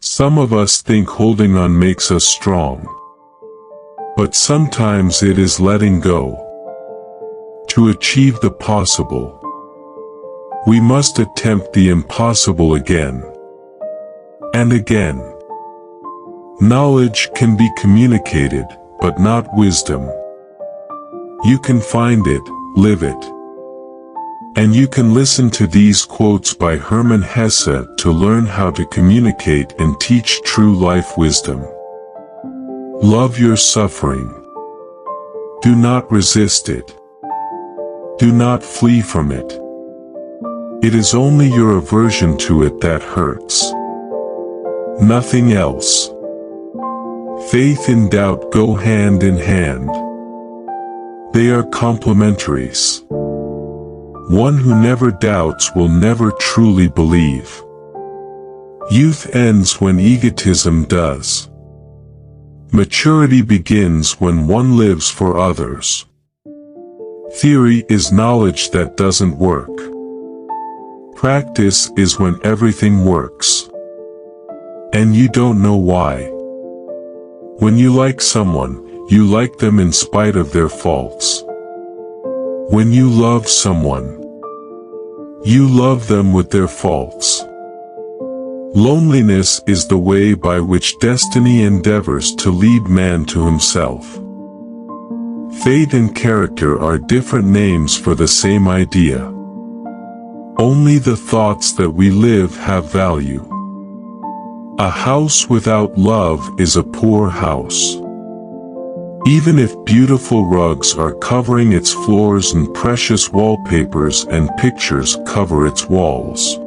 Some of us think holding on makes us strong. But sometimes it is letting go. To achieve the possible, we must attempt the impossible again and again. Knowledge can be communicated, but not wisdom. You can find it, live it. And you can listen to these quotes by Hermann Hesse to learn how to communicate and teach true life wisdom. Love your suffering. Do not resist it. Do not flee from it. It is only your aversion to it that hurts. Nothing else. Faith and doubt go hand in hand. They are complementaries. One who never doubts will never truly believe. Youth ends when egotism does. Maturity begins when one lives for others. Theory is knowledge that doesn't work. Practice is when everything works. And you don't know why. When you like someone, you like them in spite of their faults. When you love someone, you love them with their faults. Loneliness is the way by which destiny endeavors to lead man to himself. Fate and character are different names for the same idea. Only the thoughts that we live have value. A house without love is a poor house. Even if beautiful rugs are covering its floors and precious wallpapers and pictures cover its walls,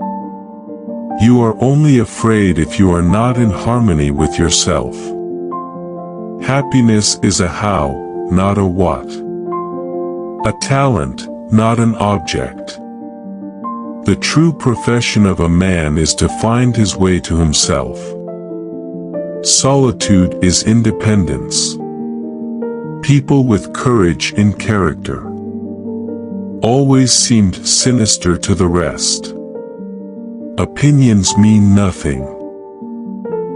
you are only afraid if you are not in harmony with yourself. Happiness is a how, not a what. A talent, not an object. The true profession of a man is to find his way to himself. Solitude is independence. People with courage in character always seemed sinister to the rest. Opinions mean nothing.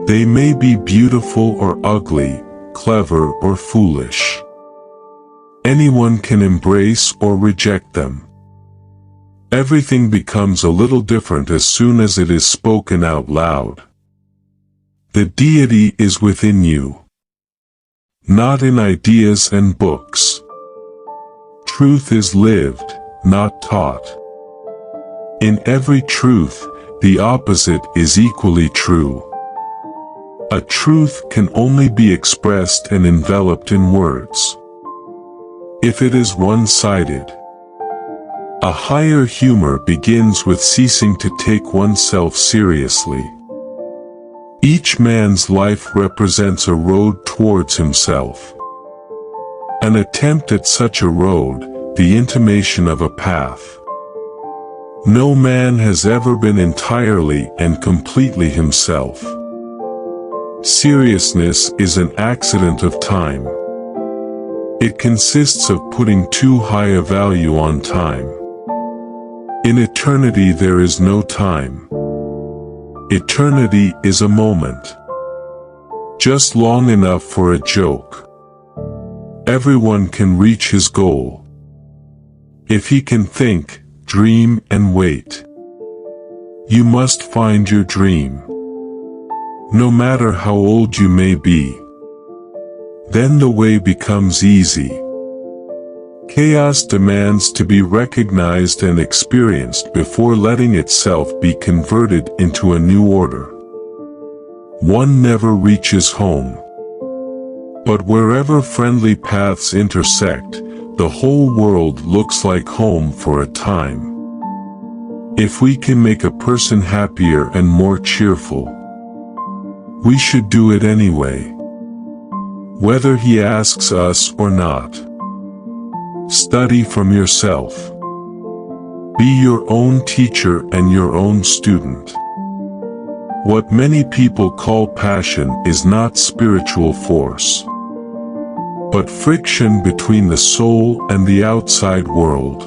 They may be beautiful or ugly, clever or foolish. Anyone can embrace or reject them. Everything becomes a little different as soon as it is spoken out loud. The deity is within you, not in ideas and books. Truth is lived, not taught. In every truth, the opposite is equally true. A truth can only be expressed and enveloped in words. If it is one-sided, a higher humor begins with ceasing to take oneself seriously. Each man's life represents a road towards himself. An attempt at such a road, the intimation of a path. No man has ever been entirely and completely himself. Seriousness is an accident of time. It consists of putting too high a value on time. In eternity there is no time. Eternity is a moment. Just long enough for a joke. Everyone can reach his goal. If he can think, dream and wait. You must find your dream. No matter how old you may be. Then the way becomes easy. Chaos demands to be recognized and experienced before letting itself be converted into a new order. One never reaches home. But wherever friendly paths intersect, the whole world looks like home for a time. If we can make a person happier and more cheerful, we should do it anyway. Whether he asks us or not. Study from yourself. Be your own teacher and your own student. What many people call passion is not spiritual force, but friction between the soul and the outside world.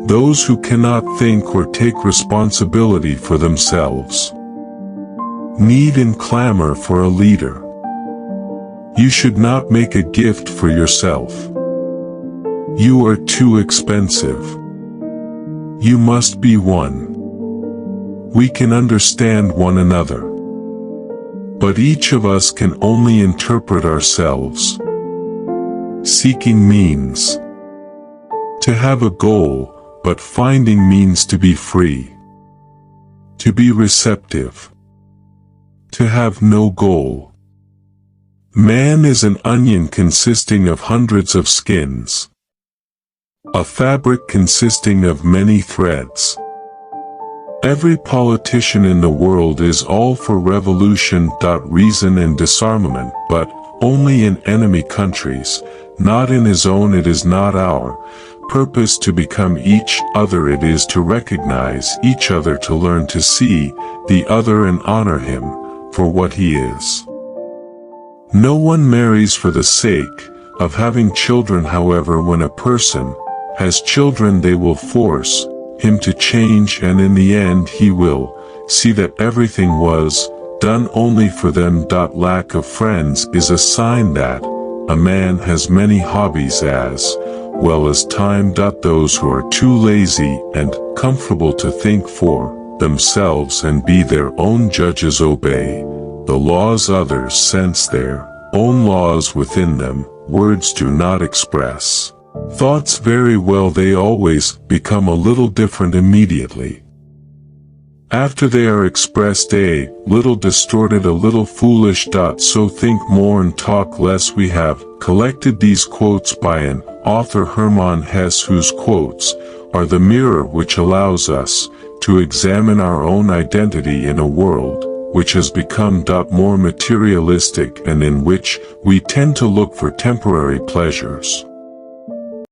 Those who cannot think or take responsibility for themselves. need and clamor for a leader. You should not make a gift for yourself. You are too expensive. You must be one. We can understand one another. But each of us can only interpret ourselves. Seeking means to have a goal, but finding means to be free. To be receptive. To have no goal. Man is an onion consisting of hundreds of skins. A fabric consisting of many threads. Every politician in the world is all for revolution, reason and disarmament, but only in enemy countries, not in his own. It is not our purpose to become each other, it is to recognize each other, to learn to see the other and honor him for what he is. No one marries for the sake of having children. However, when a person has children, they will force him to change, and in the end he will see that everything was done only for them. Lack of friends is a sign that a man has many hobbies as well as time. Those who are too lazy and comfortable to think for themselves and be their own judges obey the laws others sense their own laws within them. Words do not express thoughts very well. They always become a little different immediately after they are expressed, a little distorted, a little foolish. So think more and talk less. We have collected these quotes by an author, Hermann Hesse, whose quotes are the mirror which allows us to examine our own identity in a world which has become more materialistic and in which we tend to look for temporary pleasures.